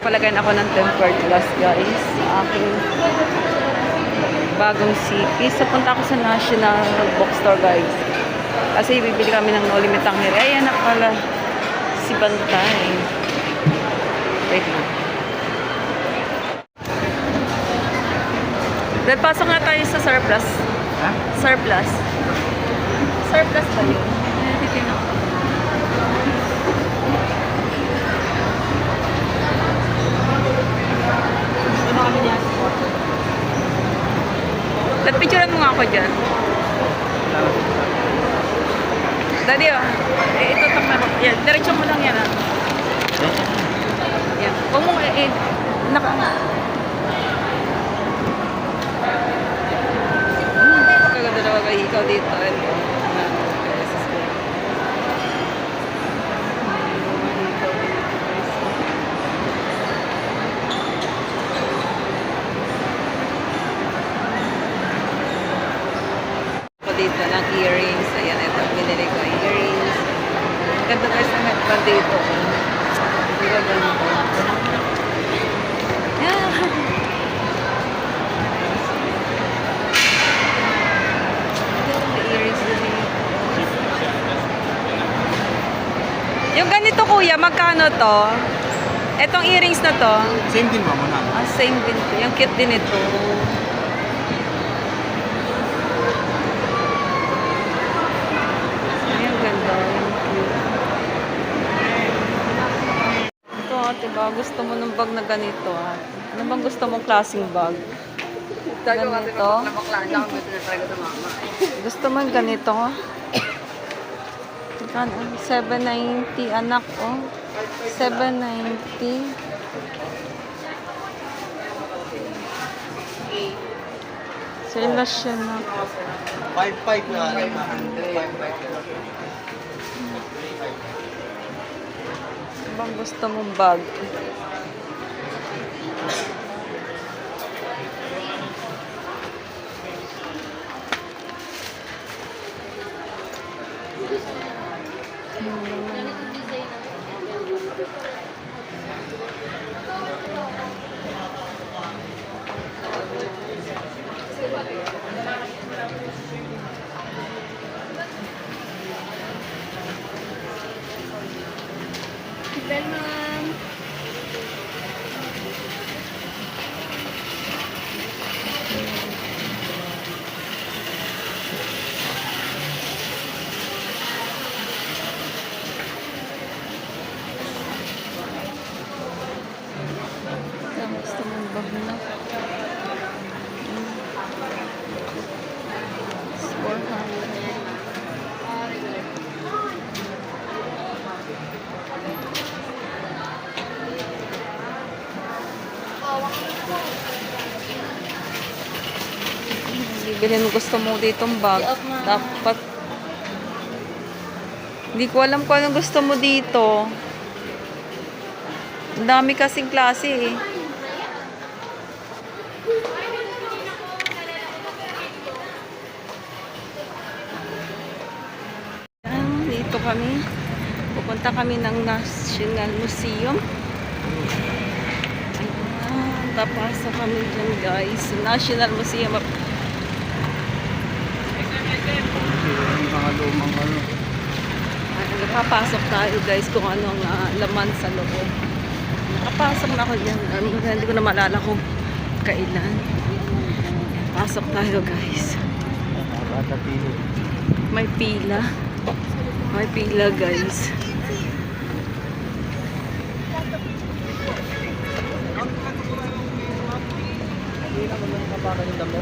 Palagyan ako ng tempered glass, guys. Sa aking bagong city. So, punta ako sa National Bookstore, guys. Kasi bibili kami ng No Limit Tanghiri. Ayan na pala si Bantay. Wait lang. Dahil pasok nga tayo sa surplus. Ha? Surplus. Surplus ba yun? Titignan ko. Picturean mo nga ako dyan. Daddy, oh. Ito itong meron. Yan, diretso mo lang yan, ah. Yan. Huwag mo, naka... Kaganda na wag ikaw dito. Dito ng earrings. Ayan, ito. Binili ko yung earrings. Ganda guys ang headband dito. Hindi ba ganito? Yeah. May earrings na dito. Yung ganito kuya, magkano to? Etong earrings na to? Same din ba mo na? Ah, same din to. Yung cute din ito. Diba? Gusto mo ng bag na ganito, ah. Ano bang gusto mong klaseng bag? Ganito? Gusto mo yung ganito? 790 anak, oh. 790. Sila siya na. 5.5 na. 5.5. Bang gusto mong bag? Velman. Gusto mong bag na? 400. Bibilhin mo gusto mo ditong bag. Dapat. Hindi ko alam kung anong gusto mo dito. Ang dami kasing klase eh. Dito kami. Pupunta kami ng National Museum. Papasok kami dyan guys. National Museum of Mga lumang ano. Nakapasok tayo guys kung ano ang laman sa loob. Nakapasok na ako dyan. Hindi ko na maalala kung kailan. Pasok tayo guys. May pila. May pila guys. Hindi na mo lang kapakan yung damo.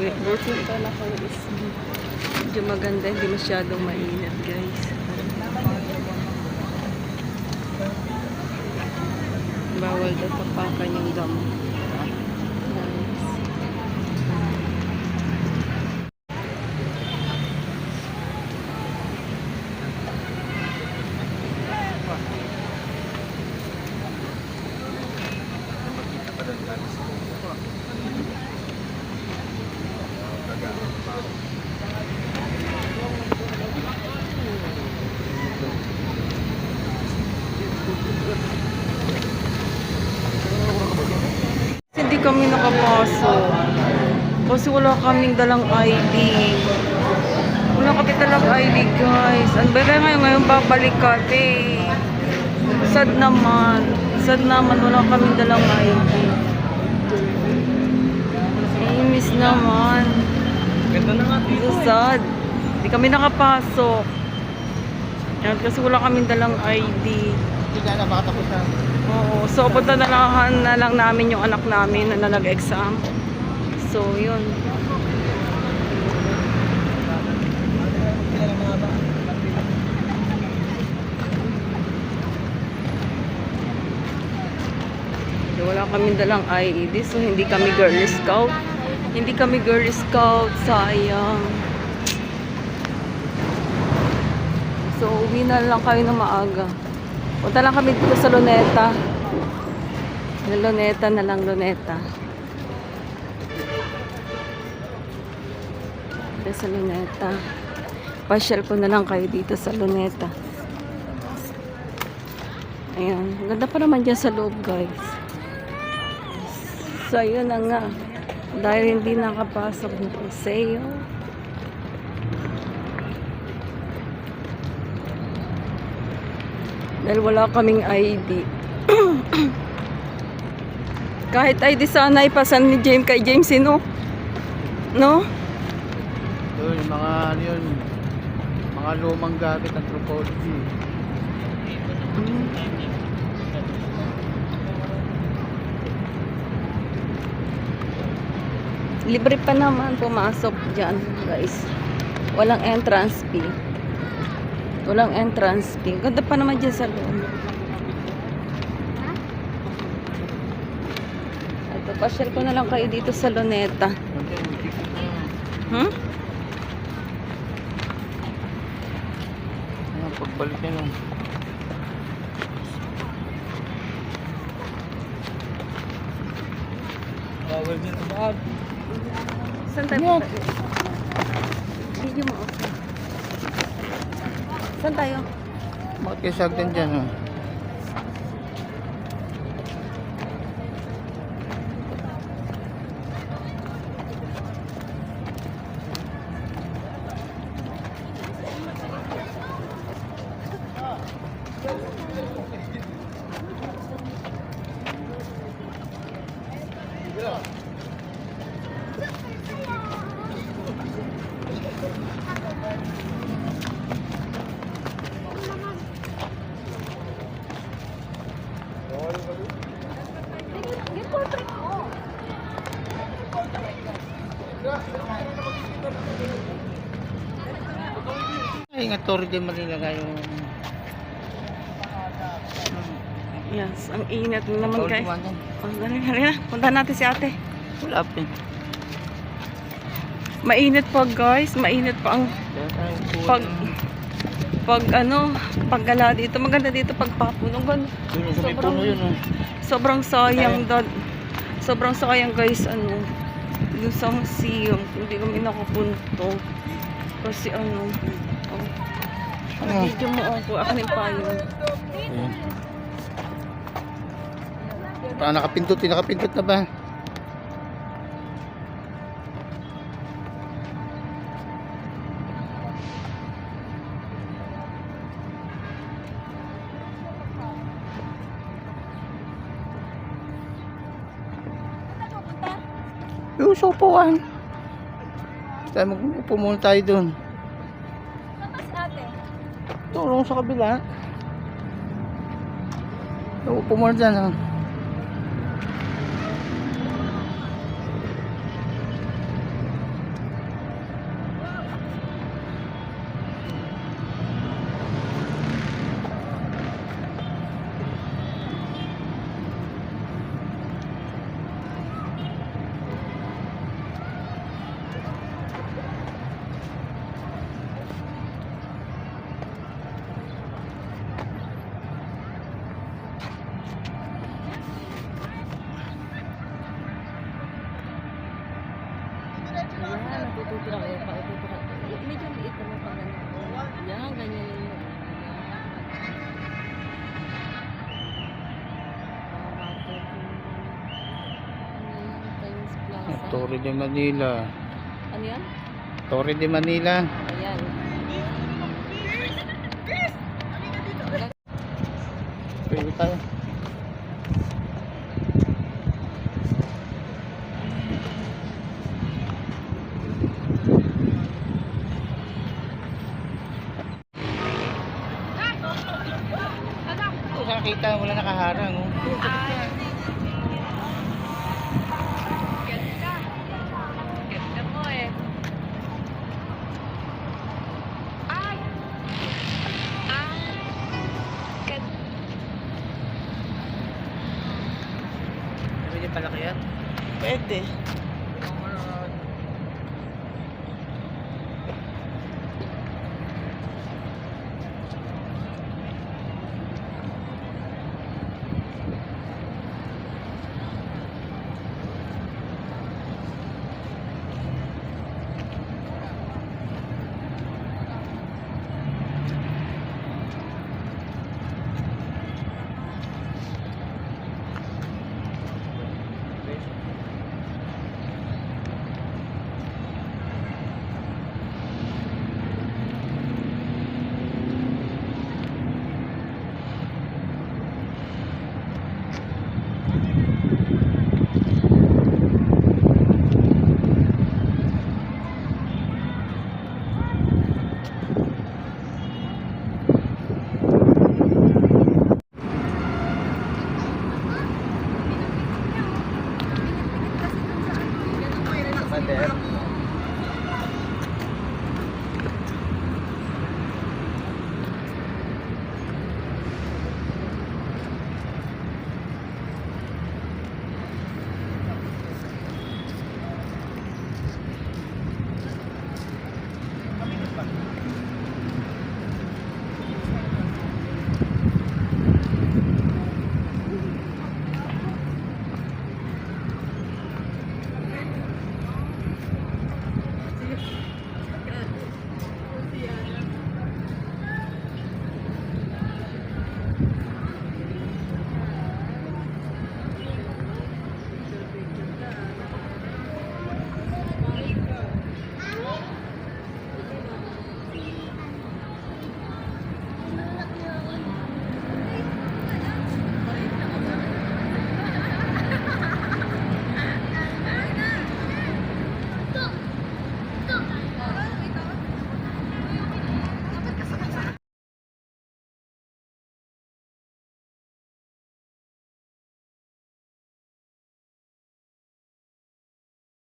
Working pa na ako is medyo maganda, hindi masyadong mainit guys. Bawal daw tapakan yung damo. kami nakapasok. Kasi wala kaming dalang ID. Wala kami dalang ID, guys. Ano ba ngayon babalik kami. Sad naman. Sad naman, wala kaming dalang ID. Miss naman. Ganda na nga dito. So sad. Hindi kami nakapasok. Yan, kasi wala kaming dalang ID. Hindi na baka tapos na. Oo. So, punta na lang namin yung anak namin na nag-exam. So, yun. So, wala kaming dalang ID. So, hindi kami Girl Scout. Hindi kami Girl Scout. Sayang. So, uwi na lang kayo ng maaga. Punta lang kami dito sa Luneta. Luneta na lang, Luneta. Dito sa Luneta. Pasyal ko na lang kayo dito sa Luneta. Ayan. Ganda pa naman dyan sa loob, guys. So, yun na nga. Dahil hindi nakapasok ng Paseo. Dahil wala kaming ID. Kahit ID sana ipasan ni James kay James, no? No? Yun, mga ano yun. Mga lumang gamit ng anthropology. Libre pa naman pumasok dyan, guys. Walang entrance fee. Walang entrance fee. Ganda pa naman dyan sa loob. Ito, pasyal ko na lang kayo dito sa Luneta. Hmm? Pagbalik niya lang. Bawal dyan sa bag. Saan tayo? Video mo. Saan tayo? Bakit kayo sagdan dyan, ha? Ay, nga Torre de Manila kayo. Yes, ang init na naman, guys. Yan. Oh, dali na. Punta natin si ate. Wala pa eh. Mainit pa, guys. Mainit pa ang paggala dito. Maganda dito pagpapunog. Yun yung sa may puno yun, oh. Sobrang sayang, sobrang sayang, guys, yung sa museum. Hindi kami nakapunto. Kasi video mo ako. Ako na yung payo. Ayan. Parang nakapindot na ba? Yung sopuan. Tayo mag-upo muna tayo dun. Tulong sa kabila. Upo muna dyan, ha? Torre de Manila. Ano yan? Torre de Manila. Ayan. Pwede tayo. Kung nakita, wala nakaharang. Oh. Ganda mo eh. Ay! Ganda. Pwede palaki yan? Pwede.